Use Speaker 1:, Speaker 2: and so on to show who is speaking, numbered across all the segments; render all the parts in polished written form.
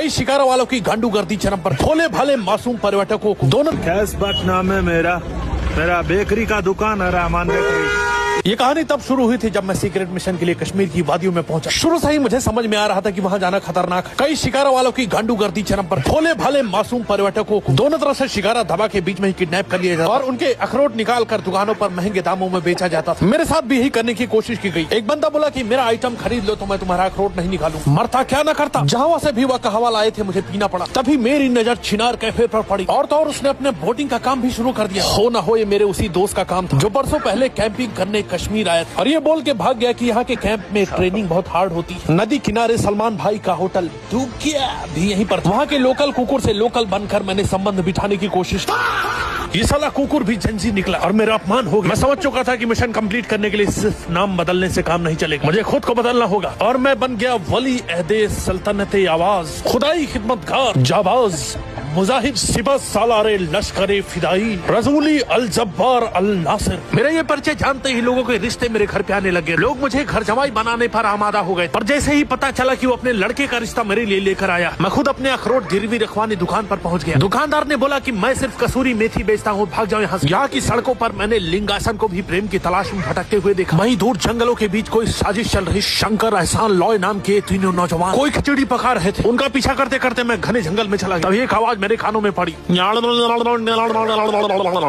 Speaker 1: कई शिकारों वालों की गांडूगर्दी चरम पर, भोले भाले मासूम पर्यटकों को दोनों।
Speaker 2: कैसबट नाम है मेरा बेकरी का दुकान है, रहमान बेकरी।
Speaker 1: ये कहानी तब शुरू हुई थी जब मैं सीक्रेट मिशन के लिए कश्मीर की वादियों में पहुंचा। शुरू से ही मुझे समझ में आ रहा था कि वहाँ जाना खतरनाक है। कई शिकारों वालों की गांडूगर्दी चरम पर, भोले भाले मासूम पर्यटकों को दोनों तरफ से शिकारा दबा के बीच में ही किडनैप कर लिया जाता और उनके अखरोट निकाल कर दुकानों पर महंगे दामों में बेचा जाता था। मेरे साथ भी यही करने की कोशिश की गई। एक बंदा बोला कि मेरा आइटम खरीद लो तो मैं तुम्हारा अखरोट नहीं निकालूं। मरता क्या न करता। जहाँ से भी वह कहवा लाए थे मुझे पीना पड़ा। तभी मेरी नजर चिनार कैफे पर पड़ी और तो और उसने अपने बोटिंग का काम भी शुरू कर दिया। हो न हो ये मेरे उसी दोस्त का काम था जो परसों पहले कैंपिंग करने कश्मीर आया था और ये बोल के भाग गया कि यहाँ के कैंप में ट्रेनिंग बहुत हार्ड होती है। नदी किनारे सलमान भाई का होटल डूब गया भी यहीं पर। वहाँ के लोकल कुकुर से लोकल बनकर मैंने संबंध बिठाने की कोशिश की। ये साला कुकुर भी जंजी निकला और मेरा अपमान हो गया। मैं समझ चुका था कि मिशन कंप्लीट करने के लिए सिर्फ नाम बदलने से काम नहीं चलेगा, मुझे खुद को बदलना होगा। और मैं बन गया वली अहदे सल्तनत आवाज, खुदाई खिदमतगार, जाबाज, मुजाहिद, सिबा सालारे लश्करे फिदाई, रसूली अल जब्बार अल नासिर। मेरे ये परिचय जानते ही लोगों के रिश्ते मेरे घर पे आने लगे। लोग मुझे घर जमाई बनाने पर आमादा हो गए। पर जैसे ही पता चला कि वो अपने लड़के का रिश्ता मेरे लिए लेकर आया, मैं खुद अपने अखरोट गिरवी रखवाने दुकान पर पहुंच गया। दुकानदार ने बोला कि मैं सिर्फ कसूरी मेथी बेचता हूँ, भाग जाओ यहाँ से। यहाँ की सड़कों पर मैंने लिंगासन को भी प्रेम की तलाश में भटकते हुए देखा। वहीं दूर जंगलों के बीच कोई साजिश चल रही। शंकर, एहसान, लॉय नाम के तीनों नौजवान कोई खिचड़ी पका रहे थे। उनका पीछा करते करते मैं घने जंगल में चला गया। तभी एक आवाज मेरे कानों में पड़ी।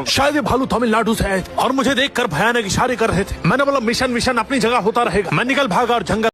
Speaker 1: शायद ये भालू तमिलनाडु से आए थे और मुझे देखकर भयानक इशारे कर रहे थे। मैंने बोला मिशन अपनी जगह होता रहेगा। मैं निकल भागा और जंगल